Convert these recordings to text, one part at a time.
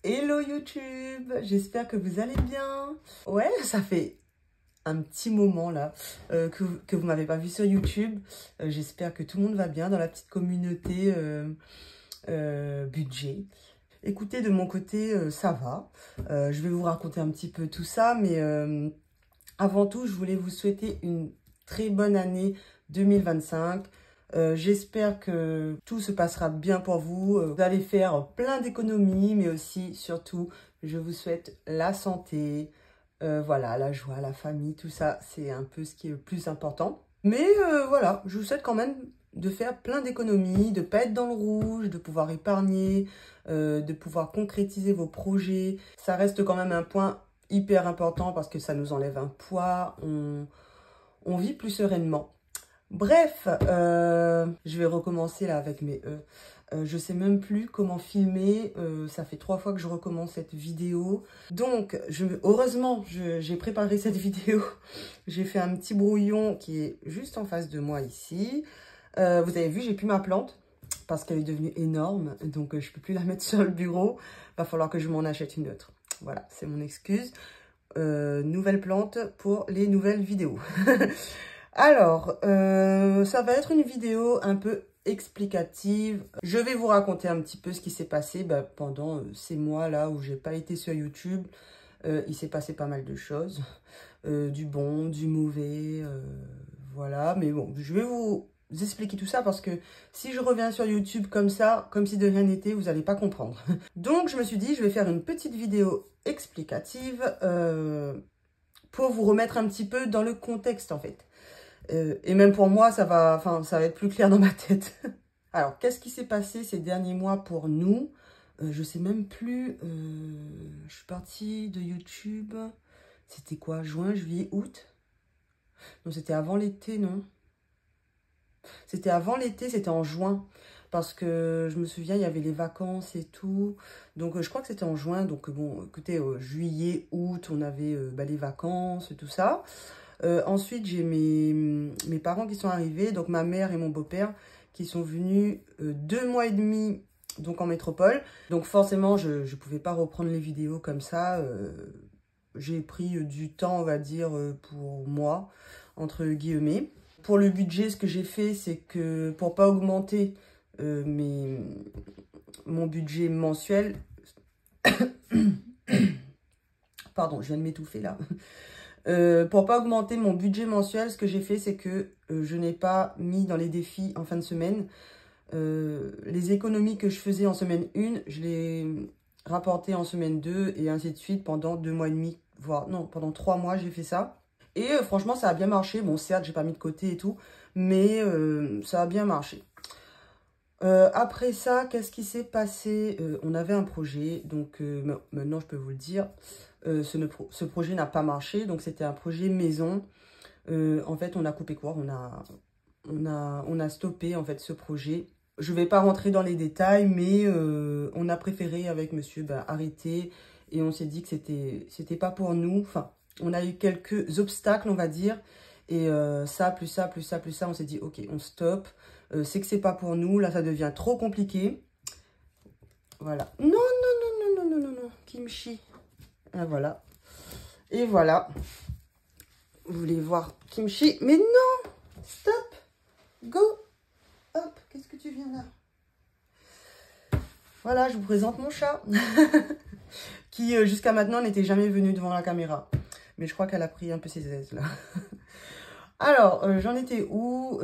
Hello YouTube, j'espère que vous allez bien. Ouais, ça fait un petit moment là que vous m'avez pas vu sur YouTube. J'espère que tout le monde va bien dans la petite communauté budget. Écoutez, de mon côté, ça va. Je vais vous raconter un petit peu tout ça, mais avant tout, je voulais vous souhaiter une très bonne année 2025. J'espère que tout se passera bien pour vous. Vous allez faire plein d'économies, mais aussi, surtout, je vous souhaite la santé, voilà, la joie, la famille, tout ça, c'est un peu ce qui est le plus important. Mais voilà, je vous souhaite quand même de faire plein d'économies, de ne pas être dans le rouge, de pouvoir épargner, de pouvoir concrétiser vos projets. Ça reste quand même un point hyper important parce que ça nous enlève un poids, on vit plus sereinement. Bref, je vais recommencer là avec mes je sais même plus comment filmer, ça fait 3 fois que je recommence cette vidéo. Donc, heureusement, j'ai préparé cette vidéo. J'ai fait un petit brouillon qui est juste en face de moi ici. Vous avez vu, j'ai plus ma plante parce qu'elle est devenue énorme. Donc, je peux plus la mettre sur le bureau. Va falloir que je m'en achète une autre. Voilà, c'est mon excuse. Nouvelle plante pour les nouvelles vidéos. Alors, ça va être une vidéo un peu explicative. Je vais vous raconter un petit peu ce qui s'est passé pendant ces mois-là où j'ai pas été sur YouTube. Il s'est passé pas mal de choses, du bon, du mauvais, voilà. Mais bon, je vais vous expliquer tout ça parce que si je reviens sur YouTube comme ça, comme si de rien n'était, vous n'allez pas comprendre. Donc, je me suis dit, je vais faire une petite vidéo explicative pour vous remettre un petit peu dans le contexte en fait. Et même pour moi, ça va être plus clair dans ma tête. Alors, qu'est-ce qui s'est passé ces derniers mois pour nous? Je sais même plus. Je suis partie de YouTube. C'était quoi? Juin, juillet, août? Non, c'était avant l'été, non? C'était avant l'été, c'était en juin. Parce que je me souviens, il y avait les vacances et tout. Donc, je crois que c'était en juin. Donc, bon, écoutez, juillet, août, on avait les vacances, tout ça. Ensuite, j'ai mes parents qui sont arrivés, donc ma mère et mon beau-père qui sont venus 2 mois et demi donc en métropole. Donc forcément, je ne pouvais pas reprendre les vidéos comme ça. J'ai pris du temps, on va dire, pour moi, entre guillemets. Pour le budget, ce que j'ai fait, c'est que pour pas augmenter mon budget mensuel... Pardon, je viens de m'étouffer là. Pour pas augmenter mon budget mensuel, ce que j'ai fait, c'est que je n'ai pas mis dans les défis en fin de semaine. Les économies que je faisais en semaine 1, je les rapportais en semaine 2 et ainsi de suite pendant 2 mois et demi, voire non, pendant 3 mois, j'ai fait ça. Et franchement, ça a bien marché. Bon, certes, j'ai pas mis de côté et tout, mais ça a bien marché. Après ça, qu'est-ce qui s'est passé? On avait un projet, donc maintenant je peux vous le dire. Ce projet n'a pas marché, donc c'était un projet maison. En fait, on a coupé court, on a stoppé en fait ce projet. Je vais pas rentrer dans les détails, mais on a préféré avec monsieur arrêter et on s'est dit que c'était pas pour nous. Enfin, on a eu quelques obstacles, on va dire, et ça, plus ça, plus ça, plus ça, on s'est dit ok, on stoppe. C'est que c'est pas pour nous, là ça devient trop compliqué. Voilà. Non, non, non, non, non, non, non, non, Kimchi. Ah, voilà. Et voilà. Vous voulez voir Kimchi? Mais non! Stop! Go! Hop, qu'est-ce que tu viens là? Voilà, je vous présente mon chat. Qui, jusqu'à maintenant, n'était jamais venu devant la caméra. Mais je crois qu'elle a pris un peu ses aises, là. Alors, j'en étais où?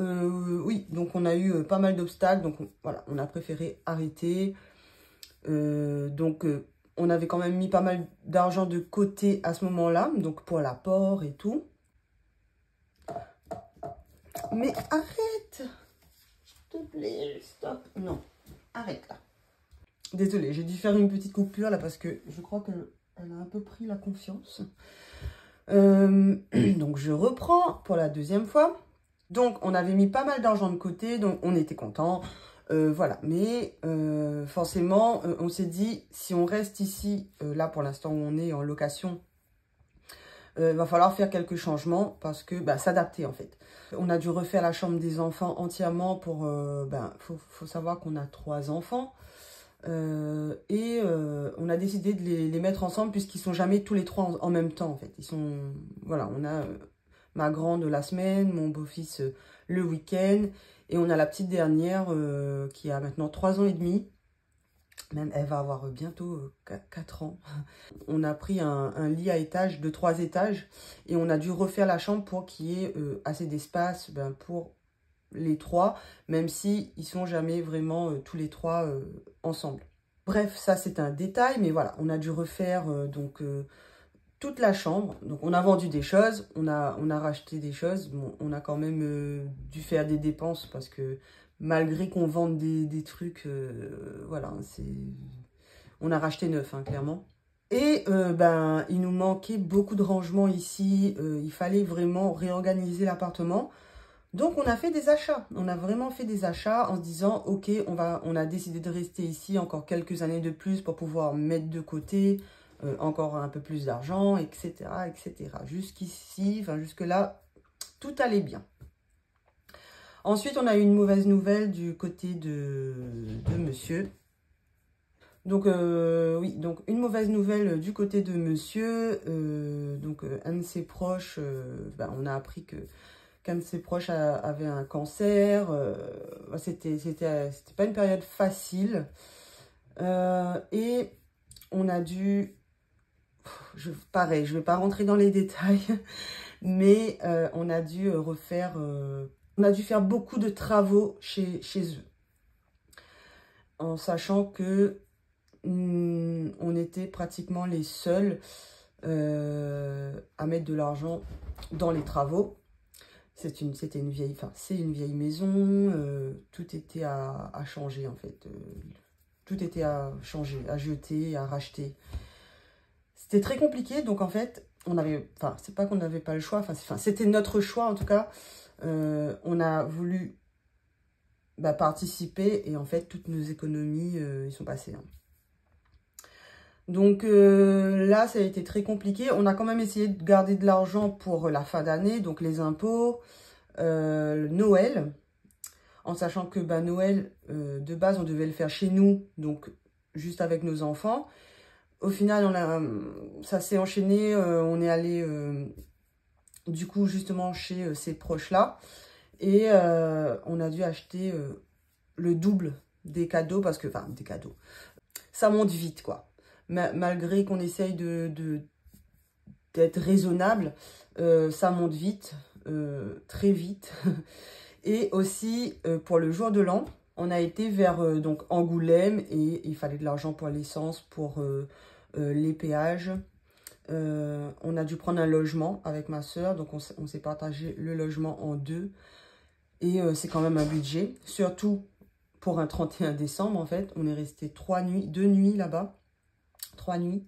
Oui, donc on a eu pas mal d'obstacles. Donc, voilà, on a préféré arrêter. On avait quand même mis pas mal d'argent de côté à ce moment-là, donc pour l'apport et tout. Mais arrête! S'il te plaît, stop. Non, arrête là. Désolée, j'ai dû faire une petite coupure là parce que je crois qu'elle a un peu pris la confiance. Donc je reprends pour la deuxième fois. Donc on avait mis pas mal d'argent de côté, donc on était content. Voilà, mais forcément, on s'est dit, si on reste ici, là pour l'instant où on est en location, va falloir faire quelques changements parce que s'adapter en fait. On a dû refaire la chambre des enfants entièrement pour, faut savoir qu'on a 3 enfants. On a décidé de les mettre ensemble puisqu'ils sont jamais tous les trois en même temps en fait. Ils sont, voilà, on a ma grande la semaine, mon beau-fils le week-end, et on a la petite dernière qui a maintenant 3 ans et demi. Même elle va avoir bientôt 4 ans. On a pris un lit à étage de 3 étages et on a dû refaire la chambre pour qu'il y ait assez d'espace pour les trois, même si ils sont jamais vraiment tous les trois ensemble. Bref, ça c'est un détail, mais voilà, on a dû refaire toute la chambre. Donc on a vendu des choses, on a racheté des choses. Bon, on a quand même dû faire des dépenses parce que malgré qu'on vende des trucs, voilà, on a racheté neuf, hein, clairement. Et il nous manquait beaucoup de rangements ici. Il fallait vraiment réorganiser l'appartement. Donc, on a fait des achats. On a vraiment fait des achats en se disant, ok, on a décidé de rester ici encore quelques années de plus pour pouvoir mettre de côté encore un peu plus d'argent, etc., etc. Jusqu'ici, enfin jusque-là, tout allait bien. Ensuite, on a eu une mauvaise nouvelle du côté de monsieur. Donc, oui, donc une mauvaise nouvelle du côté de monsieur. Un de ses proches, on a appris qu'un de ses proches avait un cancer. C'était pas une période facile. Et on a dû... pareil, je ne vais pas rentrer dans les détails, mais on a dû refaire... on a dû faire beaucoup de travaux chez eux. En sachant que on était pratiquement les seuls à mettre de l'argent dans les travaux. C'est une vieille maison, tout était à changer en fait. Tout était à changer, à jeter, à racheter. C'était très compliqué, donc en fait, c'est pas qu'on n'avait pas le choix, c'était notre choix en tout cas. On a voulu participer et en fait, toutes nos économies, ils sont passées. Hein. Donc là, ça a été très compliqué. On a quand même essayé de garder de l'argent pour la fin d'année, donc les impôts, Noël, en sachant que Noël, de base, on devait le faire chez nous, donc juste avec nos enfants. Au final, ça s'est enchaîné, on est allé du coup justement chez ces proches-là. Et on a dû acheter le double des cadeaux, parce que, des cadeaux, ça monte vite quoi. Malgré qu'on essaye d'être raisonnable, ça monte vite, très vite. Et aussi, pour le jour de l'an, on a été vers Angoulême et il fallait de l'argent pour l'essence, pour les péages. On a dû prendre un logement avec ma soeur, donc on s'est partagé le logement en deux. Et c'est quand même un budget, surtout pour un 31 décembre en fait. On est resté 2 nuits là-bas. 3 nuits.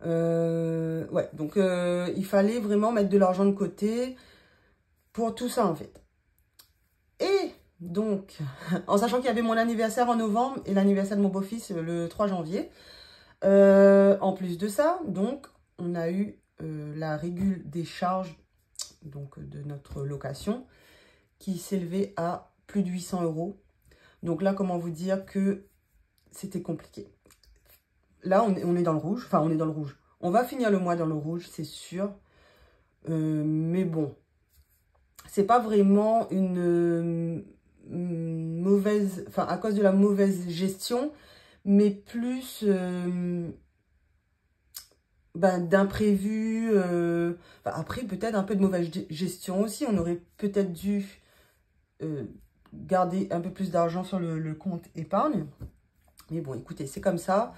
Ouais, donc il fallait vraiment mettre de l'argent de côté pour tout ça en fait. Et donc, en sachant qu'il y avait mon anniversaire en novembre et l'anniversaire de mon beau-fils le 3 janvier. En plus de ça, donc, on a eu la régule des charges donc, de notre location qui s'élevait à plus de 800 €. Donc là, comment vous dire que c'était compliqué. Là, on est dans le rouge. Enfin, on est dans le rouge. On va finir le mois dans le rouge, c'est sûr. Mais bon, c'est pas vraiment une mauvaise... Enfin, à cause de la mauvaise gestion, mais plus d'imprévus. Après, peut-être un peu de mauvaise gestion aussi. On aurait peut-être dû garder un peu plus d'argent sur le compte épargne. Mais bon, écoutez, c'est comme ça.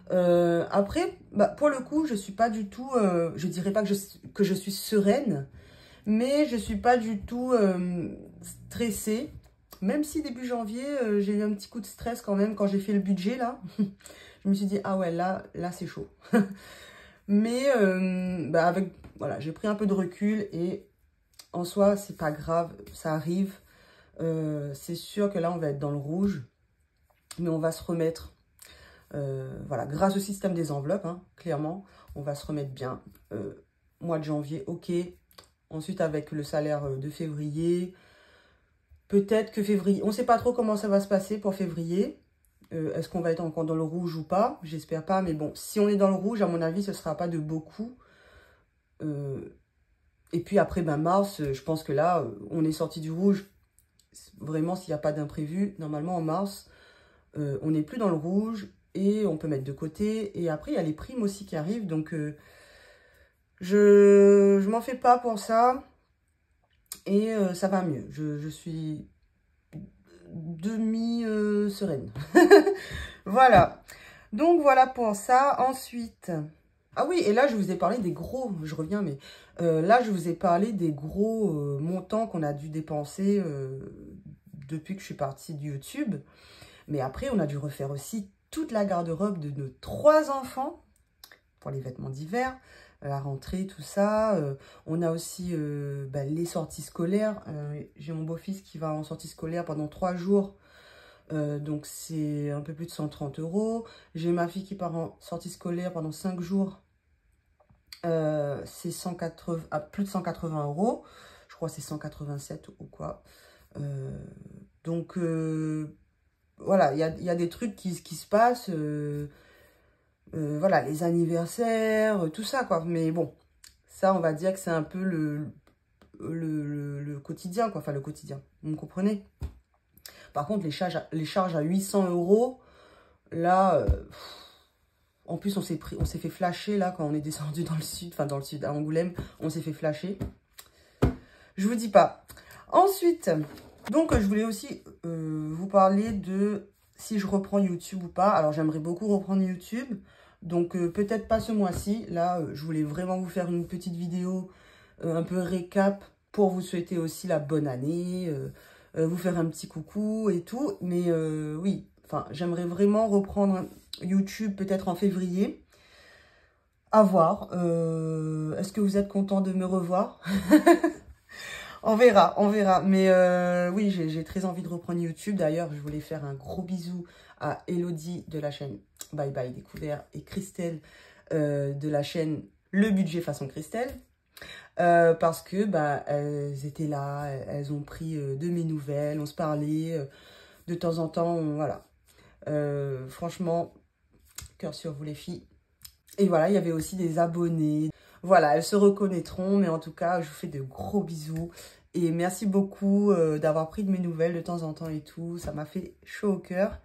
Après, pour le coup, je suis pas du tout, je dirais pas que je suis sereine, mais je suis pas du tout stressée. Même si début janvier, j'ai eu un petit coup de stress quand même quand j'ai fait le budget là. Je me suis dit, ah ouais, là c'est chaud. Mais voilà, j'ai pris un peu de recul et en soi, c'est pas grave, ça arrive. C'est sûr que là, on va être dans le rouge, mais on va se remettre. Voilà, grâce au système des enveloppes, hein, clairement, on va se remettre bien. Mois de janvier, ok. Ensuite, avec le salaire de février, peut-être que février, on ne sait pas trop comment ça va se passer pour février. Est-ce qu'on va être encore dans le rouge ou pas? J'espère pas, mais bon, si on est dans le rouge, à mon avis, ce sera pas de beaucoup. Et puis après, ben, mars, je pense que là, on est sorti du rouge. Vraiment, s'il n'y a pas d'imprévu, normalement, en mars, on n'est plus dans le rouge et on peut mettre de côté. Et après, il y a les primes aussi qui arrivent. Donc, je m'en fais pas pour ça. Et ça va mieux. Je suis demi-sereine. Voilà. Donc, voilà pour ça. Ensuite... Ah oui, et là, je vous ai parlé des gros... Je reviens, mais... là, je vous ai parlé des gros montants qu'on a dû dépenser depuis que je suis partie de YouTube. Mais après, on a dû refaire aussi toute la garde-robe de nos 3 enfants pour les vêtements d'hiver, la rentrée, tout ça. On a aussi les sorties scolaires. J'ai mon beau-fils qui va en sortie scolaire pendant 3 jours. Donc, c'est un peu plus de 130 €. J'ai ma fille qui part en sortie scolaire pendant 5 jours. C'est 180, plus de 180 €. Je crois que c'est 187 ou quoi. Donc, voilà, il y a des trucs qui se passent. Voilà, les anniversaires, tout ça, quoi. Mais bon, ça, on va dire que c'est un peu le quotidien, quoi. Enfin, le quotidien, vous me comprenez? Par contre, les charges à 800 €, là... en plus, on s'est fait flasher, là, quand on est descendu dans le sud, enfin, dans le sud, à Angoulême, on s'est fait flasher. Je vous dis pas. Ensuite, donc, je voulais aussi vous parler de si je reprends YouTube ou pas. Alors, j'aimerais beaucoup reprendre YouTube. Donc, peut-être pas ce mois-ci. Là, je voulais vraiment vous faire une petite vidéo un peu récap pour vous souhaiter aussi la bonne année, vous faire un petit coucou et tout. Mais oui, enfin, j'aimerais vraiment reprendre YouTube peut-être en février. À voir. Est-ce que vous êtes content de me revoir? On verra, on verra. Mais oui, j'ai très envie de reprendre YouTube. D'ailleurs, je voulais faire un gros bisou à Elodie de la chaîne Bye Bye Découvert et Christelle de la chaîne Le Budget Façon Christelle. Parce que bah, elles étaient là, elles ont pris de mes nouvelles, on se parlait de temps en temps, voilà. Franchement, cœur sur vous les filles. Et voilà, il y avait aussi des abonnés. Voilà, elles se reconnaîtront, mais en tout cas, je vous fais de gros bisous. Et merci beaucoup d'avoir pris de mes nouvelles de temps en temps et tout. Ça m'a fait chaud au cœur.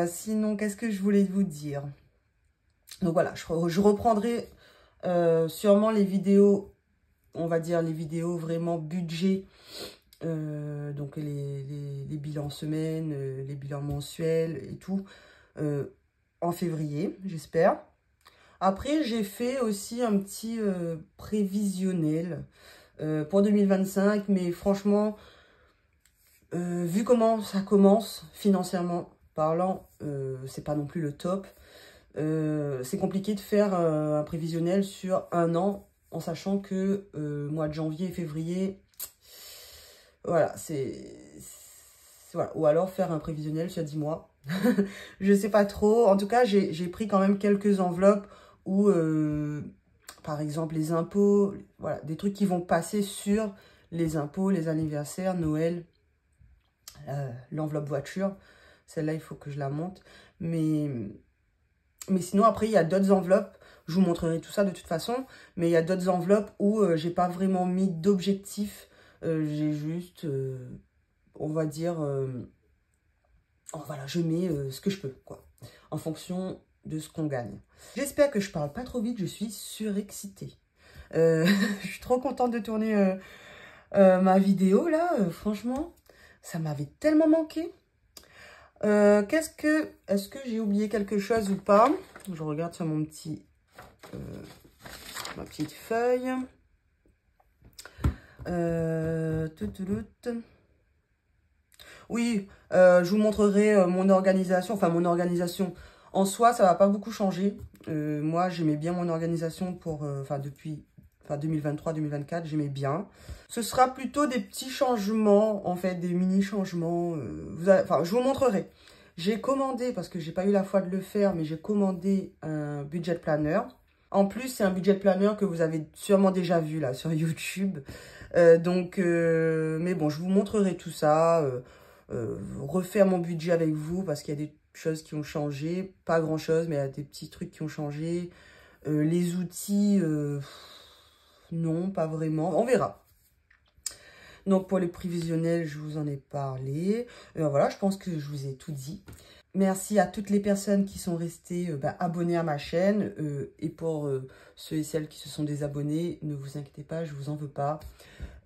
Sinon, qu'est-ce que je voulais vous dire? Donc voilà, je reprendrai sûrement les vidéos, on va dire les vidéos vraiment budget. Donc les bilans semaine, les bilans mensuels et tout. En février, j'espère. Après, j'ai fait aussi un petit prévisionnel pour 2025. Mais franchement, vu comment ça commence, financièrement parlant, c'est pas non plus le top. C'est compliqué de faire un prévisionnel sur un an, en sachant que mois de janvier et février, voilà, voilà. Ou alors faire un prévisionnel sur 10 mois. Je sais pas trop. En tout cas, j'ai pris quand même quelques enveloppes où, par exemple, les impôts, voilà, des trucs qui vont passer sur les impôts, les anniversaires, Noël, l'enveloppe voiture. Celle-là, il faut que je la monte. Mais sinon, après, il y a d'autres enveloppes. Je vous montrerai tout ça de toute façon. Mais il y a d'autres enveloppes où j'ai pas vraiment mis d'objectif. J'ai juste, on va dire... oh, voilà, je mets ce que je peux, quoi, en fonction de ce qu'on gagne. J'espère que je parle pas trop vite, je suis surexcitée. Je suis trop contente de tourner ma vidéo, là, franchement, ça m'avait tellement manqué. Est-ce que j'ai oublié quelque chose ou pas? Je regarde sur mon petit, ma petite feuille. Oui, je vous montrerai mon organisation. Enfin, mon organisation en soi, ça va pas beaucoup changer. Moi, j'aimais bien mon organisation pour, depuis 2023-2024, j'aimais bien. Ce sera plutôt des petits changements, en fait, des mini-changements. Je vous montrerai. J'ai commandé, parce que j'ai pas eu la foi de le faire, mais j'ai commandé un budget planner. En plus, c'est un budget planner que vous avez sûrement déjà vu là sur YouTube. Mais bon, je vous montrerai tout ça. Refaire mon budget avec vous, parce qu'il y a choses qui ont changé. Pas grand-chose, mais il y a des petits trucs qui ont changé. Les outils, non, pas vraiment. On verra. Donc, pour le prévisionnel, je vous en ai parlé. Voilà, je pense que je vous ai tout dit. Merci à toutes les personnes qui sont restées abonnées à ma chaîne. Et pour ceux et celles qui se sont désabonnés, ne vous inquiétez pas, je vous en veux pas.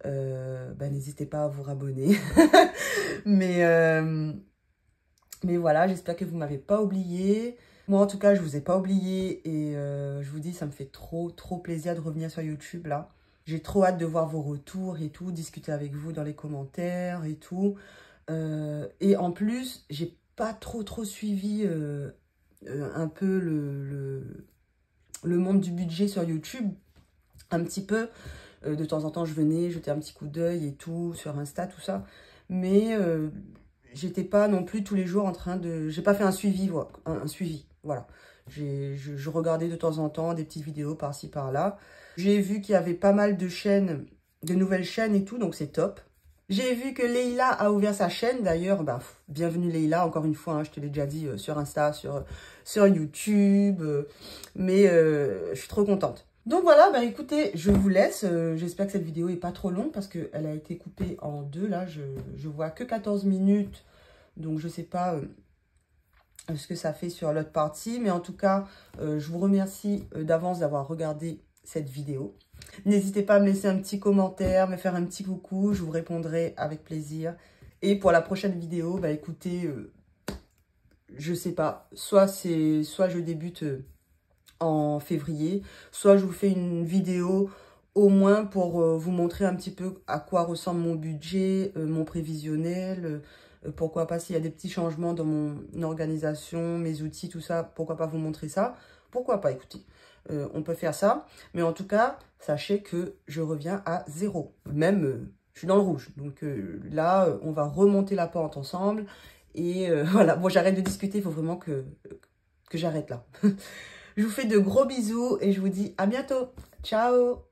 N'hésitez pas à vous rabonner. mais voilà, j'espère que vous ne m'avez pas oublié. Moi, en tout cas, je vous ai pas oublié. Et je vous dis, ça me fait trop plaisir de revenir sur YouTube, là. J'ai trop hâte de voir vos retours et tout, discuter avec vous dans les commentaires et tout. Et en plus, j'ai pas trop suivi un peu le monde du budget sur YouTube. Un petit peu. De temps en temps, je venais jeter un petit coup d'œil et tout, sur Insta, tout ça. Mais j'étais pas non plus tous les jours en train de... J'ai pas fait un suivi, voilà. Je regardais de temps en temps des petites vidéos par-ci, par-là. J'ai vu qu'il y avait pas mal de chaînes, de nouvelles chaînes et tout, donc c'est top. J'ai vu que Leïla a ouvert sa chaîne, d'ailleurs, bienvenue Leïla, encore une fois, hein, je te l'ai déjà dit sur Insta, sur YouTube, mais je suis trop contente. Donc voilà, écoutez, je vous laisse, j'espère que cette vidéo est pas trop longue, parce qu'elle a été coupée en deux, là, je vois que 14 minutes, donc je sais pas ce que ça fait sur l'autre partie, mais en tout cas, je vous remercie d'avance d'avoir regardé cette vidéo. N'hésitez pas à me laisser un petit commentaire, me faire un petit coucou, je vous répondrai avec plaisir. Et pour la prochaine vidéo, écoutez, je sais pas, soit je débute en février, soit je vous fais une vidéo au moins pour vous montrer un petit peu à quoi ressemble mon budget, mon prévisionnel, pourquoi pas s'il y a des petits changements dans mon organisation, mes outils, tout ça, pourquoi pas vous montrer ça, pourquoi pas, écoutez. On peut faire ça, mais en tout cas, sachez que je reviens à 0. Même, je suis dans le rouge. Donc là, on va remonter la pente ensemble. Et voilà, bon, j'arrête de discuter, il faut vraiment que j'arrête là. Je vous fais de gros bisous et je vous dis à bientôt. Ciao!